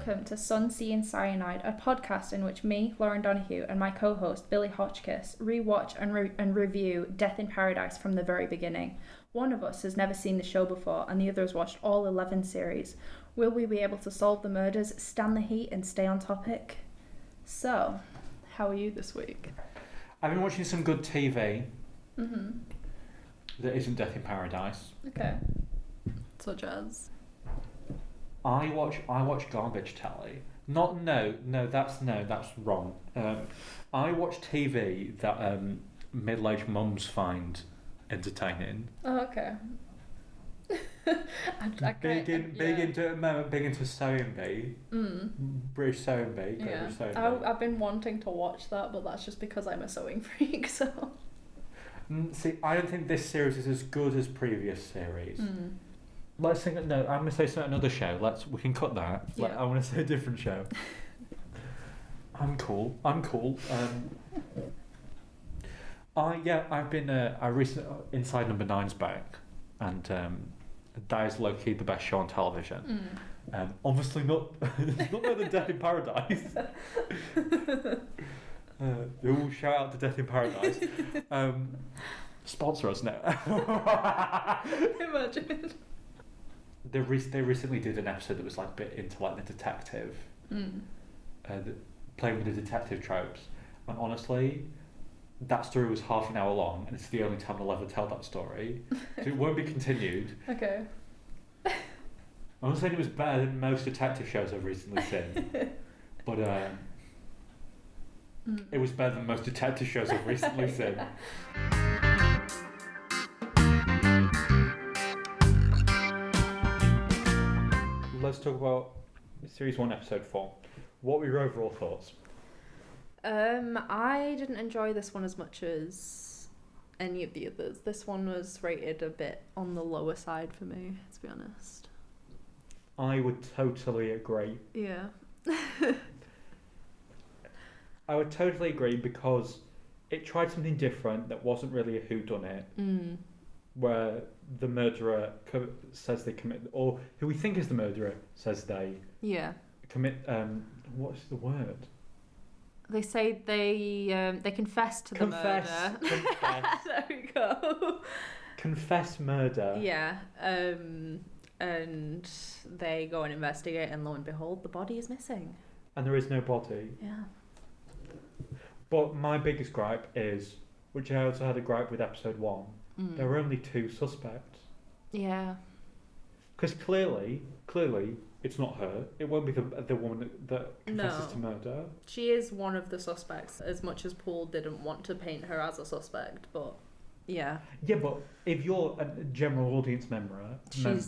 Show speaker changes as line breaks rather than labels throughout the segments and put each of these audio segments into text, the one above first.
welcome to Sun, Sea and Cyanide, a podcast in which me, Lauren Donahue, and my co-host Billy Hotchkiss rewatch and review Death in Paradise from the very beginning. One of us has never seen the show before and the other has watched all 11 series. Will we be able to solve the murders, stand the heat and stay on topic? So, how are you this week?
I've been watching some good TV that isn't Death in Paradise.
Okay. Such as?
I watch garbage telly. That's wrong. I watch TV that middle-aged mums find entertaining.
Oh, okay.
Big into sewing bee. British sewing bee.
Yeah.
Sewing bee.
I've been wanting to watch that, but that's just because I'm a sewing freak. So.
See, I don't think this series is as good as previous series. Let's think. No, I'm going to say another show. We can cut that.
Yeah.
I want to say a different show. I'm cool. I've been. I recently Inside Number 9's back, and that is low key the best show on television. Obviously not. It's not better than Death in Paradise. Ooh, shout out to Death in Paradise. Sponsor us now.
Imagine.
They recently did an episode that was like a bit into like the detective, playing with the detective tropes. And honestly, that story was half an hour long, and it's the only time I'll ever tell that story. So it won't be continued.
Okay.
I'm not saying it was better than most detective shows I've recently seen, but it was better than most detective shows I've recently seen. Let's talk about Series 1, Episode 4. What were your overall thoughts?
I didn't enjoy this one as much as any of the others. This one was rated a bit on the lower side for me, to be honest.
I would totally agree.
Yeah.
I would totally agree because it tried something different that wasn't really a whodunit. Where the murderer says they commit, or who we think is the murderer says they commit. What's the word?
They say they confess to the murder.
Confess.
There we go.
Confess murder.
Yeah. And they go and investigate, and lo and behold, the body is missing.
And there is no body.
Yeah.
But my biggest gripe is, which I also had a gripe with Episode 1. There were only 2 suspects.
Yeah.
Because clearly, it's not her. It won't be the woman that confesses to murder.
She is one of the suspects, as much as Poole didn't want to paint her as a suspect, but yeah.
Yeah, but if you're a general audience member,
she's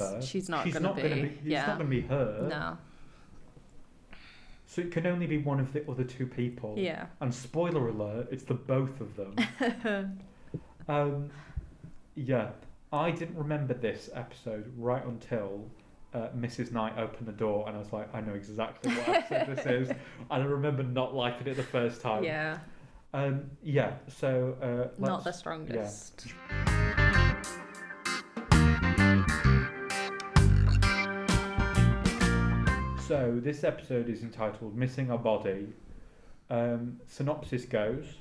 not going to be.
It's not going to be her.
No.
So it can only be one of the other 2 people.
Yeah.
And spoiler alert, it's the both of them. Yeah, I didn't remember this episode right until Mrs. Knight opened the door, and I was like, I know exactly what episode this is. And I remember not liking it the first time.
Yeah.
Yeah, so...
not the strongest.
Yeah. So, this episode is entitled Missing a Body. Synopsis goes...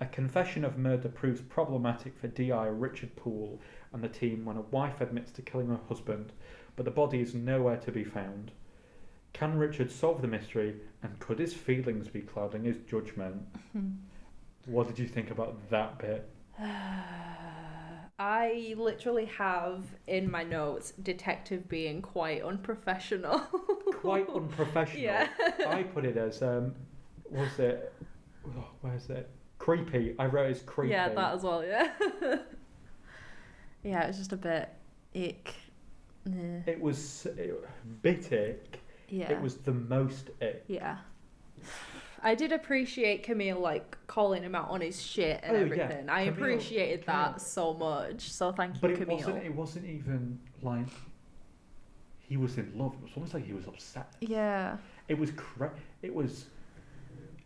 A confession of murder proves problematic for DI Richard Poole and the team when a wife admits to killing her husband, but the body is nowhere to be found. Can Richard solve the mystery, and could his feelings be clouding his judgment? What did you think about that bit?
I literally have in my notes detective being quite unprofessional.
Quite unprofessional?
Yeah.
I put it as, where's it? Creepy. I wrote as creepy.
Yeah, that as well, yeah. Yeah, it was just a bit ick. Yeah.
It was bit ick.
Yeah.
It was the most ick.
Yeah. I did appreciate Camille, like, calling him out on his shit and everything. Yeah. I appreciated that so much. So thank you, Camille.
But it wasn't even like he was in love. It was almost like he was upset.
Yeah.
It was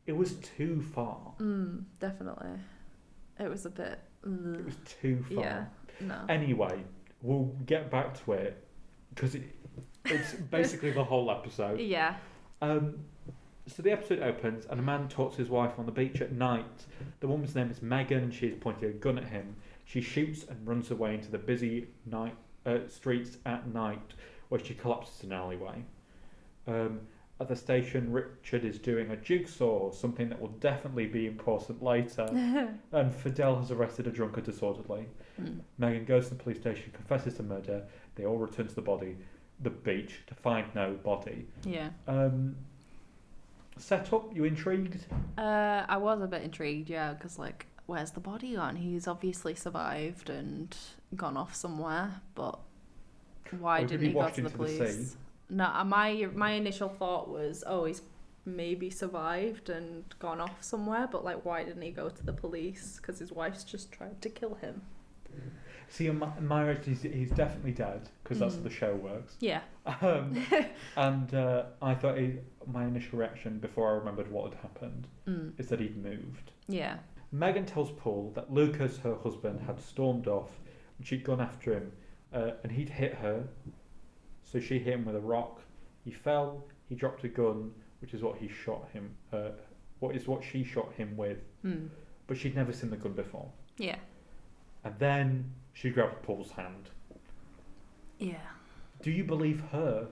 It was too far.
Definitely. It was a bit...
It was too far.
Yeah, no.
Anyway, we'll get back to it, because it's basically the whole episode.
Yeah.
So the episode opens and a man talks to his wife on the beach at night. The woman's name is Megan. She is pointing a gun at him. She shoots and runs away into the busy night streets at night, where she collapses in an alleyway. At the station, Richard is doing a jigsaw, something that will definitely be important later. And Fidel has arrested a drunkard disorderly. Megan goes to the police station, confesses to murder. They all return to the beach, to find no body.
Yeah.
Set up, you intrigued?
I was a bit intrigued, yeah, because, like, where's the body gone? He's obviously survived and gone off somewhere, but why didn't he go to the police? No, my initial thought was, oh, he's maybe survived and gone off somewhere, but, like, why didn't he go to the police? Because his wife's just tried to kill him.
See, in my reaction, he's definitely dead, because that's how the show works.
Yeah.
And I thought my initial reaction, before I remembered what had happened, is that he'd moved.
Yeah.
Megan tells Paul that Lucas, her husband, had stormed off and she'd gone after him, and he'd hit her. So she hit him with a rock. He fell. He dropped a gun, which is what he shot him. What she shot him with. But she'd never seen the gun before.
Yeah.
And then she grabbed Paul's hand.
Yeah.
Do you believe her?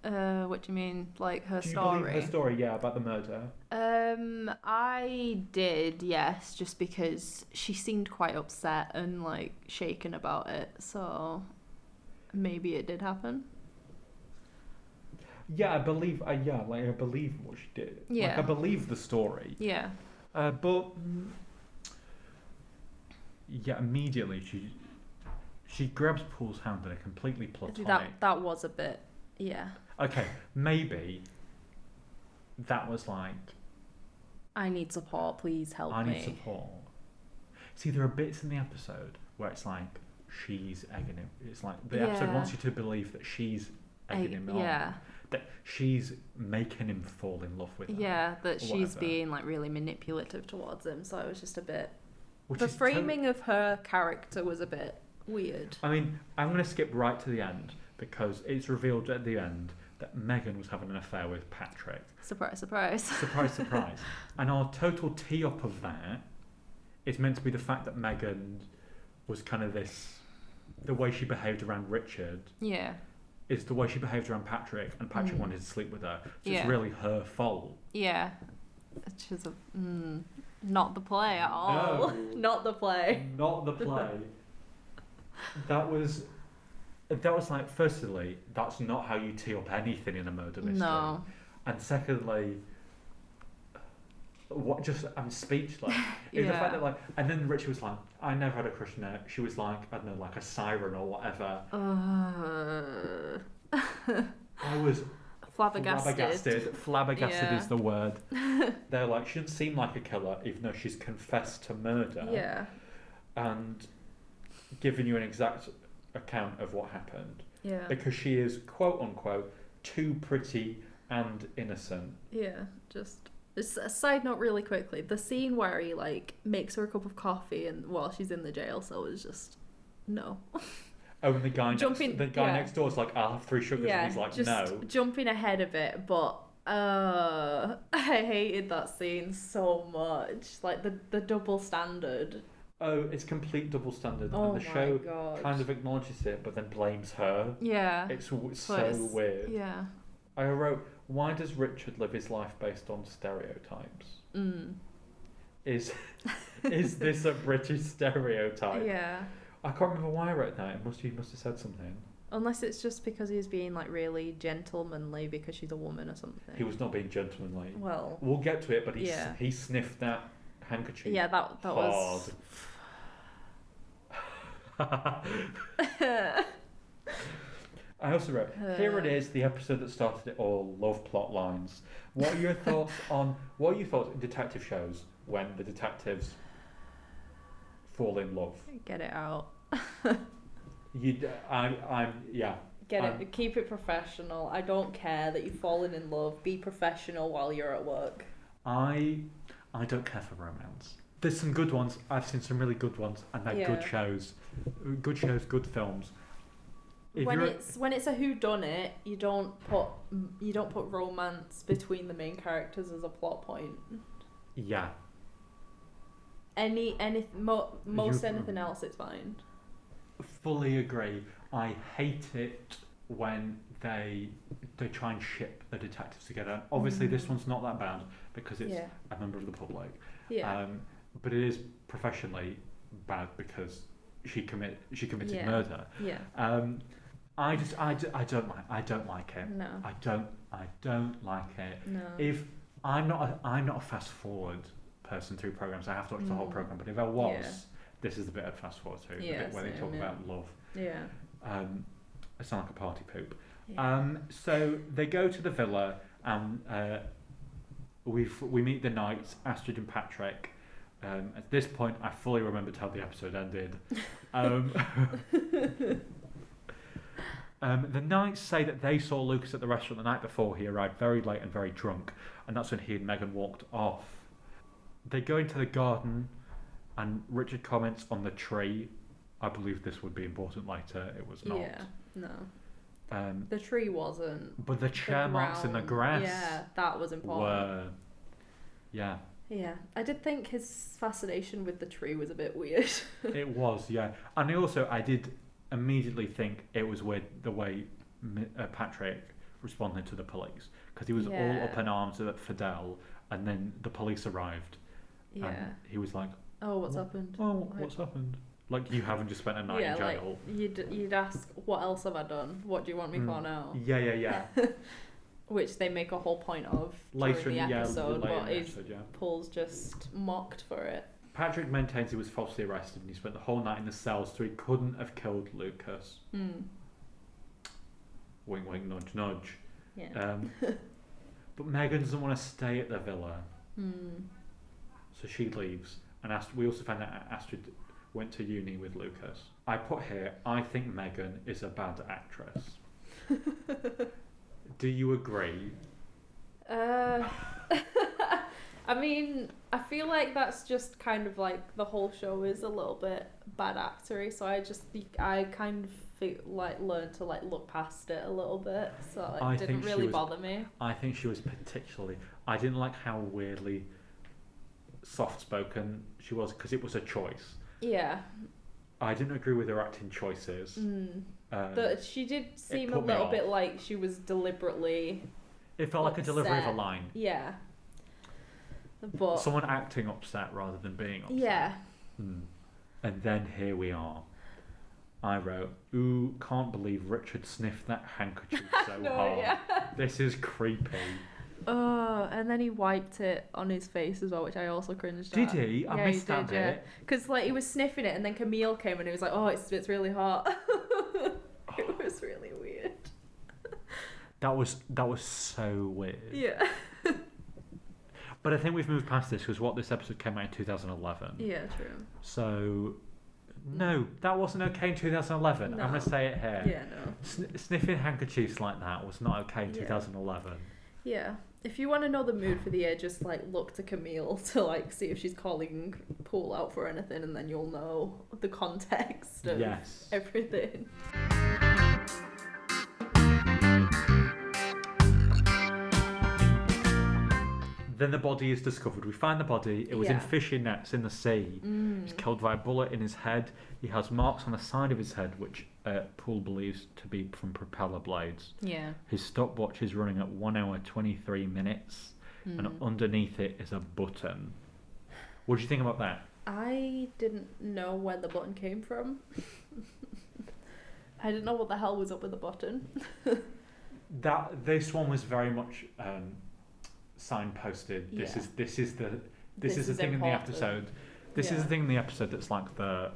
What do you mean? Like her story?
Do you believe her story? Yeah, about the murder.
I did, yes, just because she seemed quite upset and like shaken about it. So maybe it did happen.
Yeah, I believe. I believe what she did.
Yeah.
Like, I believe the story.
Yeah.
But yeah, immediately she grabs Paul's hand in a completely platonic.
That was a bit. Yeah.
Okay, maybe that was like,
I need support, please help me.
I need support. See, there are bits in the episode where it's like she's egging him. It's like the episode wants you to believe that she's egging him on. That she's making him fall in love with her.
Yeah, that she's being like really manipulative towards him. So it was just a bit.
Which
the framing of her character was a bit weird.
I mean, I'm going to skip right to the end because it's revealed at the end that Megan was having an affair with Patrick.
Surprise, surprise.
Surprise, surprise. And our total tee-up of that is meant to be the fact that Megan was kind of this... The way she behaved around Richard...
Yeah.
Is the way she behaved around Patrick, and Patrick wanted to sleep with her. So it's really her fault.
Yeah. It's just not the play at all.
No.
Not the play.
Not the play. That was like, firstly, that's not how you tee up anything in a murder mystery. No. And secondly, I'm speechless. It's the fact that, like, and then Richard was like, I never had a crush on her. She was like, I don't know, like a siren or whatever. I was flabbergasted. Flabbergasted is the word. They're like, she doesn't seem like a killer, even though she's confessed to murder.
Yeah.
And giving you an exact account of what happened.
Yeah.
Because she is, quote unquote, too pretty and innocent.
Yeah, just... A side note really quickly, the scene where he like makes her a cup of coffee and while she's in the jail cell is just no.
Oh, and the guy next door is like, I'll have 3 sugars, and he's like,
just
no.
Jumping ahead a bit, but I hated that scene so much. Like the double standard.
Oh, it's complete double standard, and the show kind of acknowledges it, but then blames her.
Yeah.
It's so weird.
Yeah.
I wrote, why does Richard live his life based on stereotypes? Is this a British stereotype?
Yeah.
I can't remember why I wrote that. He must have said something.
Unless it's just because he's being like really gentlemanly because she's a woman or something.
He was not being gentlemanly.
Well,
we'll get to it, but he sniffed that handkerchief.
Yeah, that
hard.
was.
I also wrote, here it is, the episode that started it all, love plot lines. What are your thoughts in detective shows when the detectives fall in love?
Get it out. Keep it professional. I don't care that you've fallen in love. Be professional while you're at work.
I don't care for romance. There's some good ones. I've seen some really good ones, and they're good shows. Good shows, good films.
when it's a whodunit, you don't put romance between the main characters as a plot point.
Yeah.
Anything else, it's fine.
Fully agree. I hate it when they try and ship the detectives together. Obviously, this one's not that bad because it's a member of the public.
Yeah.
But it is professionally bad because she committed murder.
Yeah.
I don't like it.
No.
I don't like it.
No.
If I'm not a fast forward person through programs, I have to watch the whole program. But if I was, this is the bit I'd fast forward to. The bit where they talk about love.
Yeah.
It sounds like a party poop.
Yeah.
So they go to the villa and we meet the knights, Astrid and Patrick. At this point, I fully remembered how the episode ended. The knights say that they saw Lucas at the restaurant the night before. He arrived very late and very drunk, and that's when he and Megan walked off. They go into the garden, and Richard comments on the tree. I believe this would be important later. It was not.
Yeah, no. The tree wasn't.
But the chair marks in the grass.
Yeah, that was important.
Were. Yeah.
Yeah, I did think his fascination with the tree was a bit weird.
It was, yeah. And I did immediately think it was weird the way Patrick responded to the police. Because he was all up in arms at Fidel, and then the police arrived.
Yeah.
And he was like,
oh, what's happened?
Oh, what's happened? Like, you haven't just spent a night in jail.
Like, you'd ask, what else have I done? What do you want me for now?
Yeah.
Which they make a whole point of
later
in the episode,
but
Poole's just mocked for it.
Patrick maintains he was falsely arrested and he spent the whole night in the cells, so he couldn't have killed Lucas. Wink, wink, nudge, nudge.
Yeah.
But Megan doesn't want to stay at the villa, so she leaves. And we also find out Astrid went to uni with Lucas. I put here, I think Megan is a bad actress. Do you agree?
I mean, I feel like that's just kind of like the whole show is a little bit bad actory, so I kind of learned to look past it a little bit, so it didn't really bother me. I
think she was particularly. I didn't like how weirdly soft-spoken she was because it was a choice.
Yeah.
I didn't agree with her acting choices.
She did seem a little bit like she was deliberately.
It felt like a delivery of a line.
Yeah. But
someone acting upset rather than being upset.
Yeah.
And then here we are. I wrote, ooh, can't believe Richard sniffed that handkerchief so hard. Yeah. This is creepy.
Oh, and then he wiped it on his face as well, which I also cringed at.
Did he? I missed that bit.
Because he was sniffing it, and then Camille came and he was like, "Oh, it's really hot." It was really weird.
That was so weird.
Yeah.
But I think we've moved past this because this episode came out in 2011.
Yeah, true.
So, no, that wasn't okay in 2011.
No.
I'm going to say it here.
Yeah, no.
Sniffing handkerchiefs like that was not okay in 2011.
Yeah. If you want to know the mood for the year, just look to Camille to see if she's calling Poole out for anything, and then you'll know the context of everything.
Then the body is discovered. We find the body. It was in fishing nets in the sea. He's killed by a bullet in his head. He has marks on the side of his head, which Poole believes to be from propeller blades.
Yeah.
His stopwatch is running at 1 hour 23 minutes, and underneath it is a button. What do you think about that?
I didn't know where the button came from. I didn't know what the hell was up with the button.
This one was very much signposted. This is the thing important in the episode. This is the thing in the episode that's like the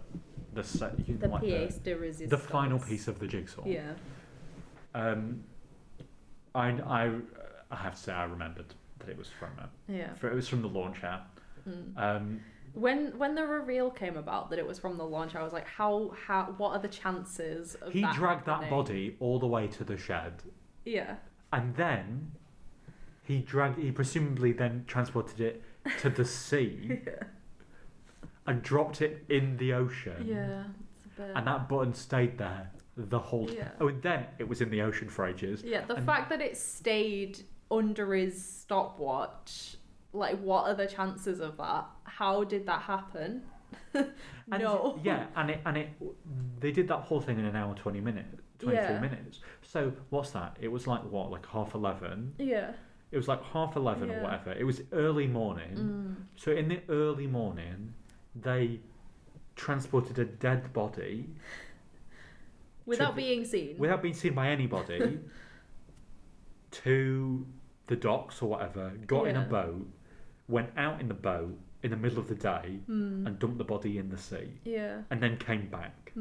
pièce de résistance.
The final piece of the jigsaw.
Yeah.
I have to say I remembered that it was from it.
Yeah.
It was from the launch app.
When the reveal came about that it was from the launch, I was like, how what are the chances of
he
that
dragged
happening?
That body all the way to the shed.
Yeah.
And then he presumably then transported it to the sea.
Yeah.
And dropped it in the ocean.
Yeah. It's a bit...
And that button stayed there the whole time.
Yeah.
Oh, and then it was in the ocean for ages.
Yeah, the fact that it stayed under his stopwatch, like, what are the chances of that? How did that happen? No.
Yeah, and it they did that whole thing in an hour 23 minutes. So what's that? It was like what, like 11:30?
Yeah.
It was like 11:30 or whatever. It was early morning. So in the early morning, they transported a dead body
without being seen
by anybody to the docks or whatever. Got in a boat, went out in the boat in the middle of the day and dumped the body in the sea.
Yeah.
And then came back.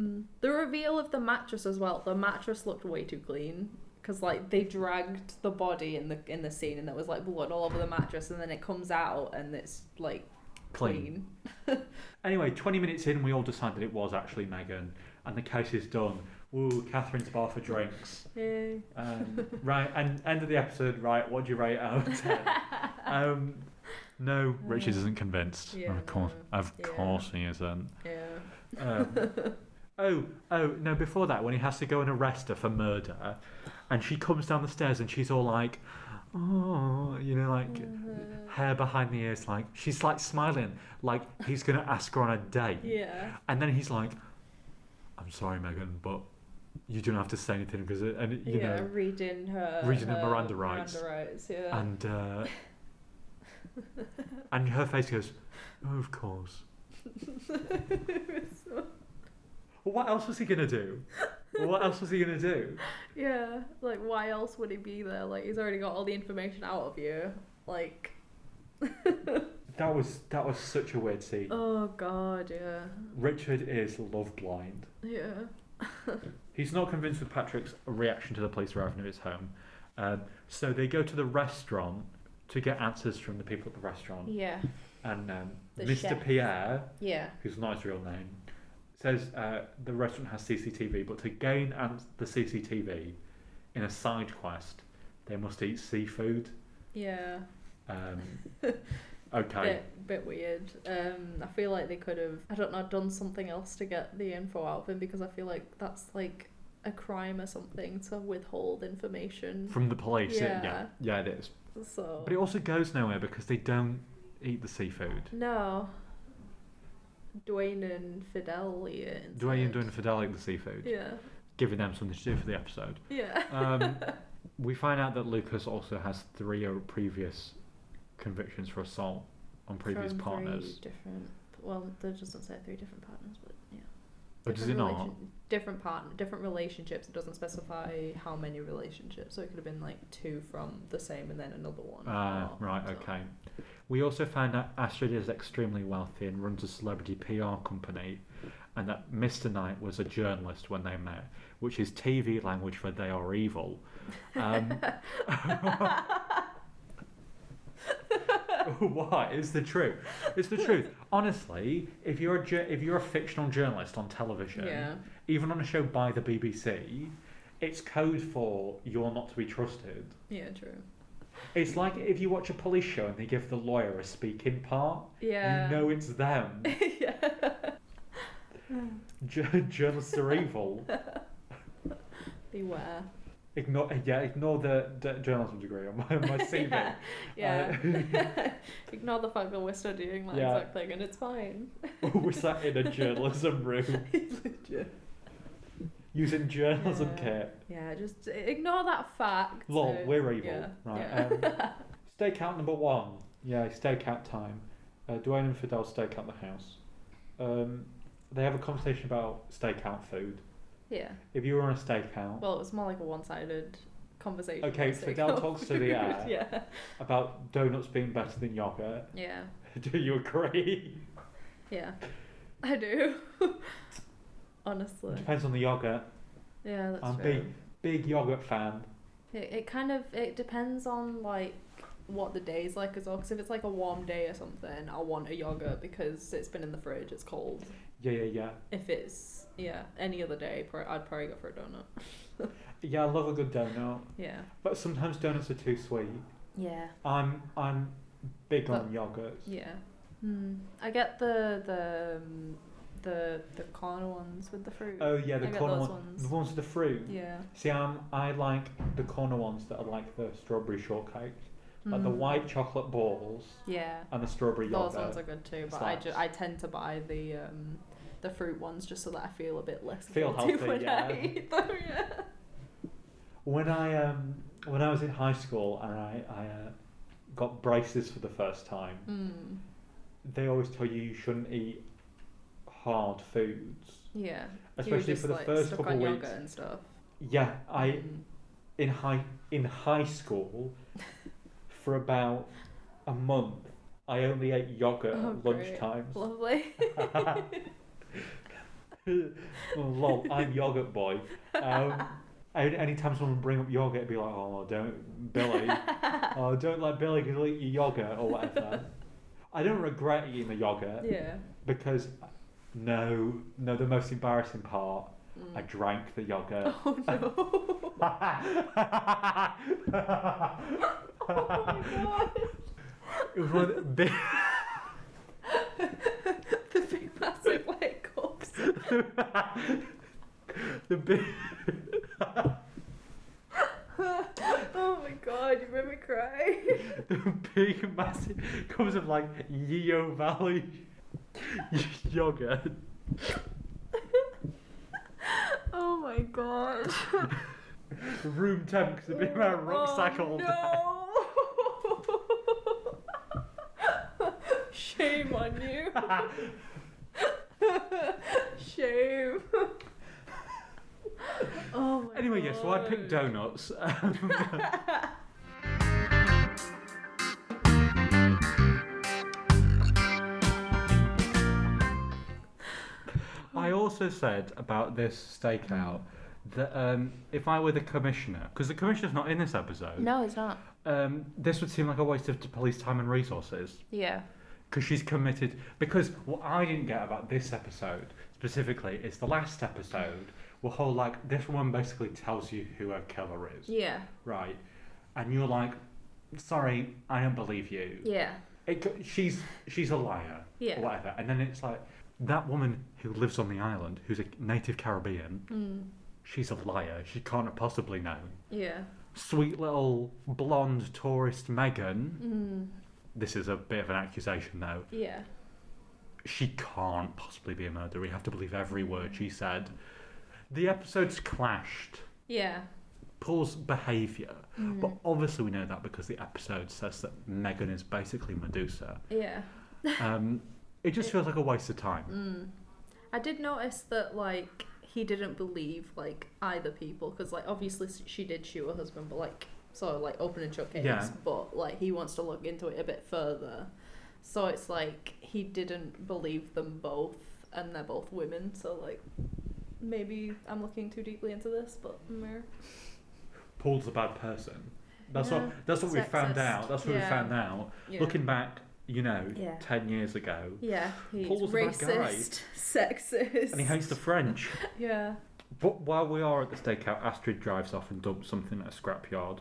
The reveal of the mattress as well. The mattress looked way too clean because like they dragged the body in the scene and there was like blood all over the mattress, and then it comes out and it's like clean.
Anyway, 20 minutes in, we all decided it was actually Megan, and the case is done. Woo, Catherine's bar for drinks.
Yay.
Right, and end of the episode. Right, what do you rate out of 10? No, Richard isn't convinced.
Yeah,
of course he isn't.
Yeah.
Oh, no, before that, when he has to go and arrest her for murder, and she comes down the stairs and she's all like, oh, you know, like hair behind the ears, like she's like smiling, like he's going to ask her on a date.
Yeah.
And then he's like, I'm sorry, Megan, but you don't have to say anything because, and you know,
reading her
Miranda rights.
Yeah.
And her face goes, oh, of course. Well, what else was he going to do?
Yeah, like why else would he be there? Like he's already got all the information out of you. Like
That was such a weird scene.
Oh god, yeah.
Richard is love blind.
Yeah.
He's not convinced with Patrick's reaction to the police arriving at his home. So they go to the restaurant to get answers from the people at the restaurant.
Yeah.
And
The
Mr.
chef.
Pierre,
Yeah.
who's not his real name, says the restaurant has CCTV, but to gain the CCTV in a side quest, they must eat seafood.
Yeah.
Okay.
Bit weird. I feel like they could have, I don't know, done something else to get the info out of him, because I feel like that's like a crime or something to withhold information
From the police.
Yeah.
Yeah, it is.
So.
But it also goes nowhere because they don't eat the seafood.
No. Dwayne and Fidel eat it instead.
Dwayne and Fidel eat the seafood.
Yeah.
Giving them something to do for the episode.
Yeah.
We find out that Lucas also has 3 previous convictions for assault on previous
From
partners.
3 different. Well, there doesn't say 3 different partners, but yeah.
But does it not?
Different relationships. It doesn't specify how many relationships, so it could have been like 2 from the same and then another one.
Right, okay. We also found out Astrid is extremely wealthy and runs a celebrity PR company, and that Mr. Knight was a journalist when they met, which is TV language for they are evil. Why? It's the truth. It's the truth. Honestly, if you're a fictional journalist on television,
Yeah.
even on a show by the BBC, it's code for you're not to be trusted.
Yeah, true.
It's like if you watch a police show and they give the lawyer a speaking part,
Yeah.
you know it's them.
Yeah.
Journalists are evil.
Beware.
Ignore the journalism degree on my CV.
Yeah. Ignore the fact that we're studying that exact thing, and it's fine.
We're sat in a journalism room using journalism kit.
Yeah, just ignore that fact.
Lol, we're evil.
Yeah.
Right.
Yeah.
Stakeout number 1. Yeah, stakeout time. Dwayne and Fidel stake out the house. They have a conversation about stakeout food.
Yeah.
If you were on a stakeout...
Well, it was more like a one-sided conversation.
Okay, Fidel talks to the air
Yeah.
about donuts being better than yogurt.
Yeah.
Do you agree?
Yeah. I do. Honestly.
Depends on the yogurt.
Yeah, that's
I'm
true.
big yogurt fan.
It depends on like what the day's like as well, because if it's like a warm day or something, I'll want a yogurt because it's been in the fridge, it's cold.
Yeah.
If it's any other day, I'd probably go for a donut.
Yeah, I love a good donut.
Yeah.
But sometimes donuts are too sweet.
Yeah.
I'm big on yogurts.
Yeah. I get the
the corner ones with the fruit.
Oh yeah, the
I get
corner
those
ones.
ones.
The ones with the fruit.
Yeah.
See, I like the corner ones that are like the strawberry shortcake, like the white chocolate balls.
Yeah.
And the strawberry yogurt.
Those ones are good too, but I tend to buy the fruit ones just so that I feel a bit less guilty
healthy,
when
yeah.
I eat them. Yeah.
When I was in high school and I got braces for the first time, they always tell you shouldn't eat hard foods.
Yeah.
Especially for the first couple of weeks.
Yogurt and stuff.
Yeah, in high school for about a month I only ate yogurt at lunchtimes.
Lovely.
Lol, I'm yogurt boy. Anytime someone bring up yogurt, it'd be like, oh, don't Billy, oh, don't let Billy because he'll eat your yogurt or whatever. I don't regret eating the yogurt.
Yeah.
Because the most embarrassing part, I drank the yogurt.
Oh no. Oh my god.
It was one of the big.
The big massive white cups.
The big.
Oh my god, you made me cry.
The big massive cups of like Yeo Valley yogurt.
Oh my god.
Room temp because it'd been around rucksack all day.
No. Shame on you. Shame. Oh my
Anyway,
god.
yeah, so I picked donuts. I also said about this stakeout that if I were the commissioner, because the commissioner's not in this episode.
No, it's not.
This would seem like a waste of police time and resources.
Yeah.
Because she's committed. Because what I didn't get about this episode specifically is the last episode. This woman basically tells you who her killer is.
Yeah.
Right. And you're like, sorry, I don't believe you.
Yeah.
She's a liar.
Yeah.
Or whatever. And then it's like, that woman who lives on the island, who's a native Caribbean, she's a liar. She can't have possibly known.
Yeah.
Sweet little blonde tourist Megan. This is a bit of an accusation though.
Yeah.
She can't possibly be a murderer. We have to believe every word she said. The episodes clashed.
Yeah.
Paul's behaviour. But obviously we know that because the episode says that Megan is basically Medusa.
Yeah.
It just feels like a waste of time.
I did notice that, like, he didn't believe, like, either people. Because, like, obviously she did shoot her husband, but, like, sort of, like, open and shut case.
Yeah.
But, like, he wants to look into it a bit further. So it's like he didn't believe them both. And they're both women. So, like, maybe I'm looking too deeply into this, but
Paul's a bad person. That's
Yeah.
what we found
Sexist.
out. That's what we
Yeah.
found out.
Yeah.
Looking back,
Yeah.
10 years ago.
Yeah, he's
Paul's a bad guy.
racist, sexist.
And he hates the French.
Yeah.
But while we are at the stakeout, Astrid drives off and dumps something at a scrapyard.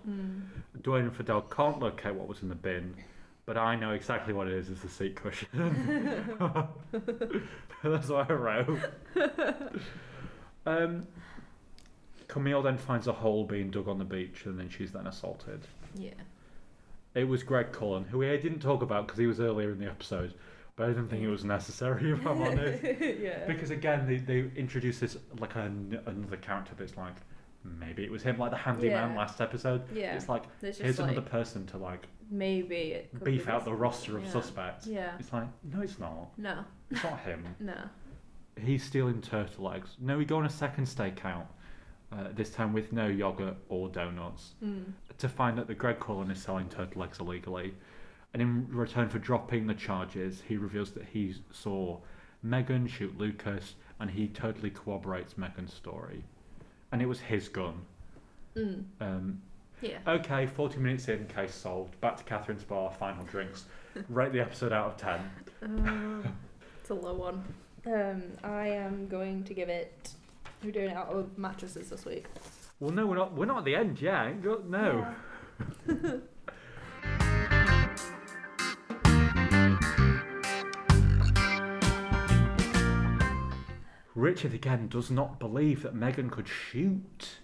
Dwayne and Fidel can't locate what was in the bin, but I know exactly what it is. It's a seat cushion. That's what I wrote. Camille then finds a hole being dug on the beach, and then she's then assaulted.
Yeah.
It was Greg Cullen, who we didn't talk about because he was earlier in the episode, but I didn't think it was necessary, if I'm honest.
Yeah.
Because again, they introduced this like another character, but it's like maybe it was him, like the handyman last episode.
Yeah.
It's like
There's
here's
just,
another
like,
person to like
maybe it could
beef
be
out the
this-
roster of
yeah.
suspects.
Yeah.
It's like no, it's not.
No.
It's not him.
No.
He's stealing turtle eggs. No, we go on a second stakeout. This time with no yogurt or donuts, to find out that Greg Cullen is selling turtle eggs illegally. And in return for dropping the charges, he reveals that he saw Megan shoot Lucas, and he totally corroborates Megan's story. And it was his gun.
Yeah.
Okay, 40 minutes in, case solved. Back to Catherine's bar, final drinks. Rate the episode out of 10.
It's a low one. I am going to give it. We're doing it out of mattresses this week.
Well, no, we're not at the end yet. No.
Yeah.
Richard again does not believe that Megan could shoot.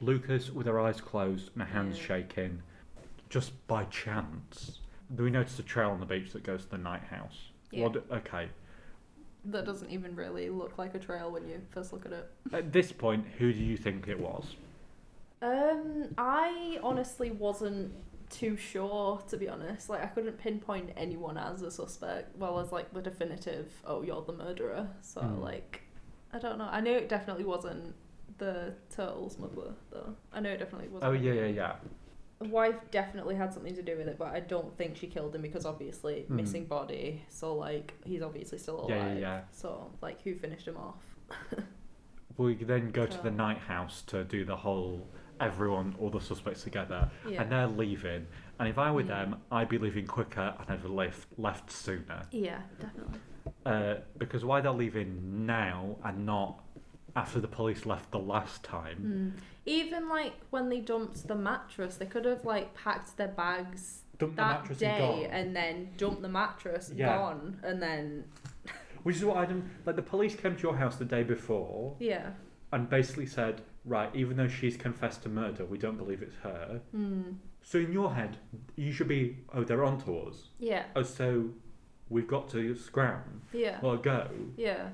Lucas, with her eyes closed and her hands shaking, just by chance. We notice a trail on the beach that goes to the night house.
Yeah.
Okay.
That doesn't even really look like a trail when you first look at it.
At this point, who do you think it was?
I honestly wasn't too sure, to be honest. Like, I couldn't pinpoint anyone as a suspect, well as like the definitive, oh, you're the murderer. So like, I don't know. I know it definitely wasn't the turtle smuggler, though. I know it definitely wasn't.
Oh yeah.
The wife definitely had something to do with it, but I don't think she killed him because obviously missing body. So like, he's obviously still alive.
Yeah.
So like, who finished him off?
We then go to the night house to do the whole all the suspects together, and they're leaving. And if I were them, I'd be leaving quicker and I'd have left sooner.
Yeah, definitely.
Because why they're leaving now and not after the police left the last time?
Even like when they dumped the mattress, they could have like packed their bags that day and then dumped the mattress, gone, and then.
Which is what I done. Like, the police came to your house the day before.
Yeah.
And basically said, right, even though she's confessed to murder, we don't believe it's her. So in your head, you should be, oh, they're onto us.
Yeah.
Oh, so we've got to scram.
Yeah.
Well, go.
Yeah.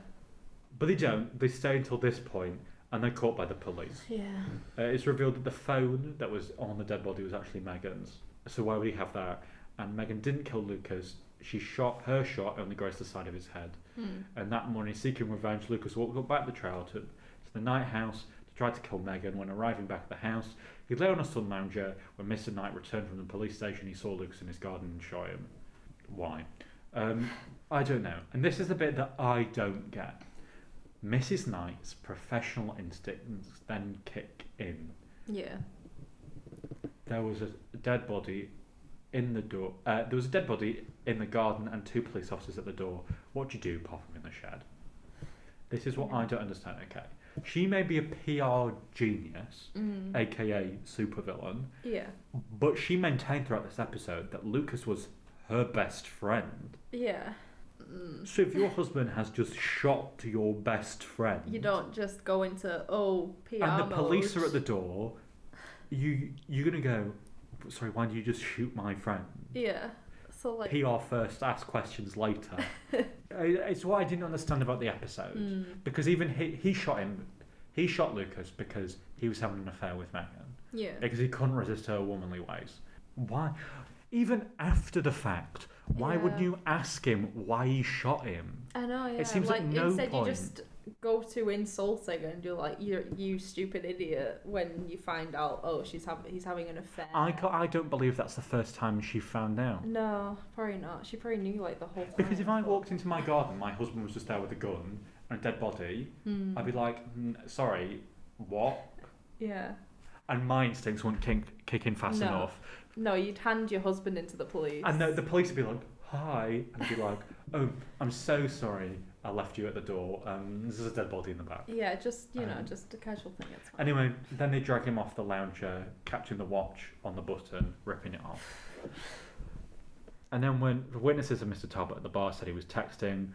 But they don't. They stay until this point, and they're caught by the police.
Yeah.
It's revealed that the phone that was on the dead body was actually Megan's. So why would he have that? And Megan didn't kill Lucas. Her shot only grazed the side of his head. And that morning, seeking revenge, Lucas walked back the trail to the night house to try to kill Megan. When arriving back at the house, he lay on a sun lounger. When Mr. Knight returned from the police station, he saw Lucas in his garden and shot him. Why? I don't know. And this is the bit that I don't get. Mrs. Knight's professional instincts then kick in.
Yeah.
There was a dead body in the door. There was a dead body in the garden and 2 police officers at the door. What do you do? Pop them in the shed. This is what I don't understand. Okay, she may be a PR genius, aka supervillain.
Yeah.
But she maintained throughout this episode that Lucas was her best friend.
Yeah.
So if your husband has just shot your best friend,
you don't just go into PR
and the police
mode.
are at the door, you're gonna go, sorry, why do you just shoot my friend?
Yeah. So like,
PR first, ask questions later. It's what I didn't understand about the episode. Because even he shot Lucas because he was having an affair with Megan.
Yeah.
Because he couldn't resist her womanly ways. Why? Even after the fact, why wouldn't you ask him why he shot him?
I know, yeah.
It seems
like,
at no
instead
point.
you just go to insulting and you're like, you stupid idiot, when you find out, he's having an affair.
I don't believe that's the first time she found out.
No, probably not. She probably knew like the whole time.
Because if I walked into my garden, my husband was just there with a gun and a dead body, I'd be like, sorry, what?
Yeah.
And my instincts wouldn't kick in fast enough.
No, you'd hand your husband into the police.
And the police would be like, hi, and be like, oh, I'm so sorry I left you at the door. There's a dead body in the back.
Yeah, just just a casual thing. It's fine.
Anyway, then they drag him off the lounger, catching the watch on the button, ripping it off. And then when the witnesses of Mr. Talbot at the bar said he was texting,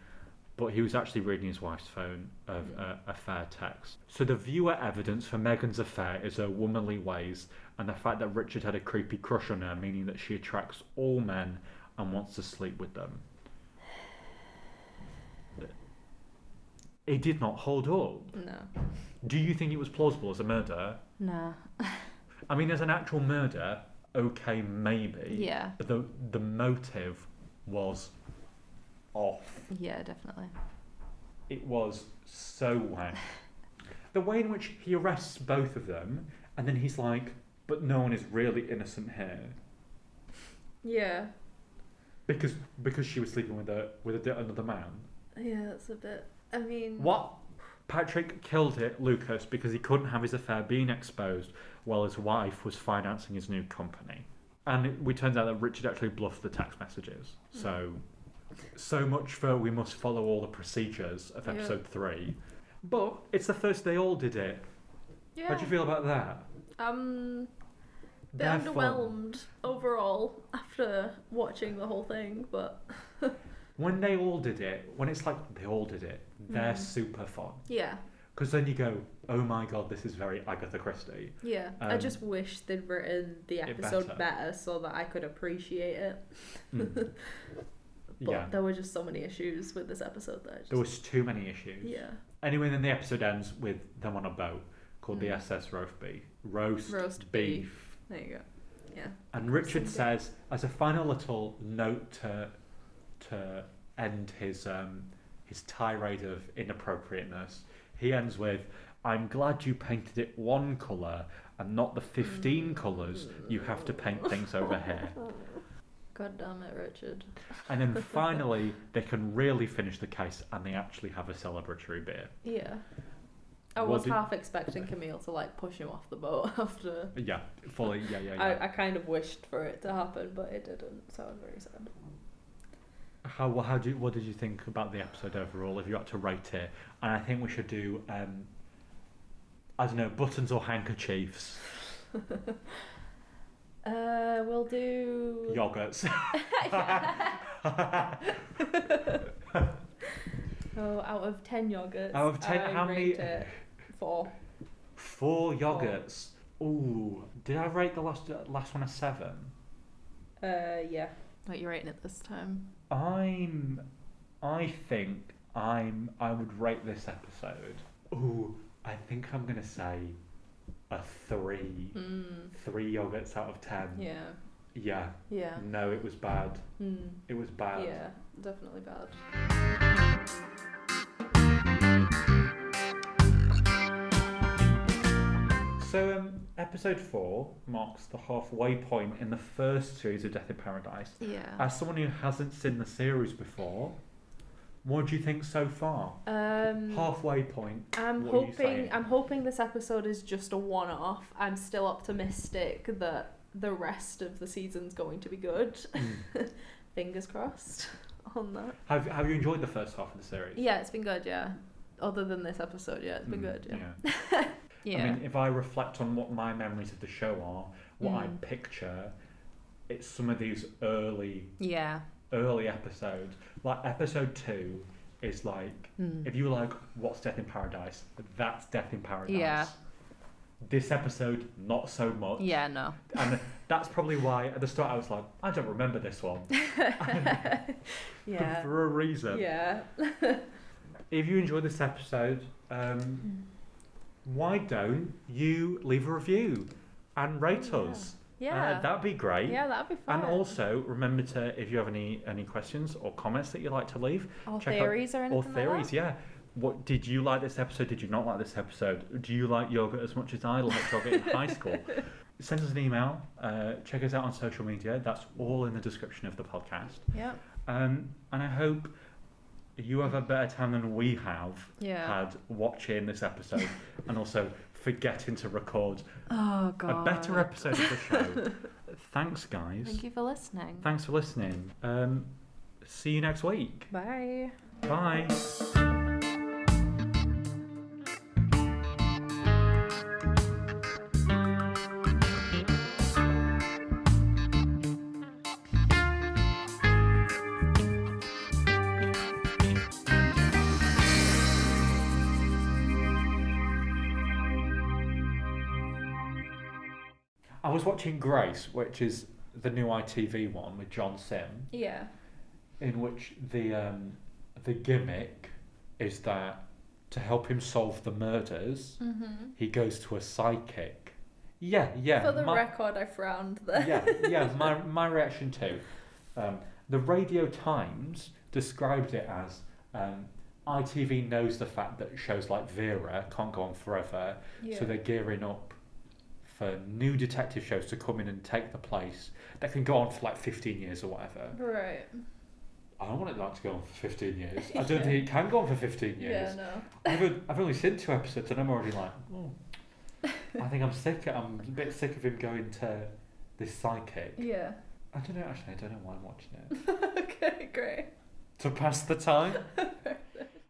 but he was actually reading his wife's phone of affair text. So the viewer evidence for Megan's affair is her womanly ways and the fact that Richard had a creepy crush on her, meaning that she attracts all men and wants to sleep with them. It did not hold up.
No.
Do you think it was plausible as a murder?
No.
I mean, as an actual murder, okay, maybe.
Yeah.
But the motive was off.
Yeah, definitely.
It was so whack. The way in which he arrests both of them, and then he's like, but no one is really innocent here.
Yeah.
Because she was sleeping with another man.
Yeah, that's a bit... I mean...
What? Patrick killed Lucas because he couldn't have his affair being exposed while his wife was financing his new company. And we turns out that Richard actually bluffed the text messages. So much for we must follow all the procedures of episode 3. But it's the first they all did it.
Yeah.
How do you feel about that?
Bit underwhelmed overall after watching the whole thing, but
when they all did it, when it's like they all did it, they're super fun.
Yeah.
Because then you go, oh my god, this is very Agatha Christie.
Yeah. I just wish they'd written the episode better so that I could appreciate it. But there were just so many issues with this episode that
there was too many issues.
Yeah.
Anyway, then the episode ends with them on a boat called the SS Roast Beef.
There you go. Yeah.
And Richard says, as a final little note to end his tirade of inappropriateness, he ends with, "I'm glad you painted it one colour and not the 15 colours you have to paint things over here."
God damn it, Richard.
And then finally, they can really finish the case and they actually have a celebratory beer.
Yeah. I was half expecting Camille to like push him off the boat after.
Yeah, fully. Yeah.
I kind of wished for it to happen, but it didn't. So I was very sad.
What did you think about the episode overall? If you had to rate it, and I think we should do, I don't know, buttons or handkerchiefs.
We'll do
yogurts.
Oh, out of 10 yogurts.
Out of 10, how many?
Rate it 4.
4 yogurts. Ooh, did I rate the last one a 7?
Yeah. What you're rating it this time?
I think I would rate this episode. Ooh, I think I'm gonna say a 3. 3 yogurts out of 10.
Yeah. Yeah.
No, it was bad. It was bad.
Yeah, definitely bad.
So, episode 4 marks the halfway point in the first series of Death in Paradise.
Yeah.
As someone who hasn't seen the series before, what do you think so far? Halfway point.
I'm hoping this episode is just a one-off. I'm still optimistic that the rest of the season's going to be good. Fingers crossed on that.
Have you enjoyed the first half of the series?
Yeah, it's been good. Yeah. Other than this episode, yeah, it's been good. Yeah.
Yeah. I mean, if I reflect on what my memories of the show are, what I picture, it's some of these early episodes. Like episode 2 is like, if you were like, what's Death in Paradise? That's Death in Paradise.
Yeah.
This episode, not so much.
Yeah, no.
And that's probably why at the start I was like, I don't remember this one.
Yeah.
For a reason.
Yeah.
If you enjoyed this episode, why don't you leave a review and rate us?
Yeah.
That'd be great.
Yeah, that'd be fun.
And also, remember to, if you have any questions or comments that you'd like to leave.
Or theories or anything
Or theories,
like that.
yeah. What did you like this episode? Did you not like this episode? Do you like yogurt as much as I liked yogurt in high school? Send us an email. Check us out on social media. That's all in the description of the podcast.
Yeah.
And I hope you have a better time than we have had watching this episode and also forgetting to record a better episode of the show. Thanks, guys.
Thank you for listening.
Thanks for listening. See you next week.
Bye.
Bye. I was watching Grace, which is the new ITV one with John Sim.
Yeah.
In which the gimmick is that to help him solve the murders, he goes to a psychic. Yeah.
For the record, I frowned there.
Yeah. My reaction too. The Radio Times described it as ITV knows the fact that shows like Vera can't go on forever, so they're gearing up for new detective shows to come in and take the place that can go on for like 15 years or whatever.
Right.
I don't want it like to go on for 15 years. I don't think it can go on for 15 years.
Yeah, no.
I've only seen 2 episodes and I'm already like, I think I'm sick. I'm a bit sick of him going to this psychic.
Yeah.
I don't know why I'm watching it.
Okay, great.
To pass the time.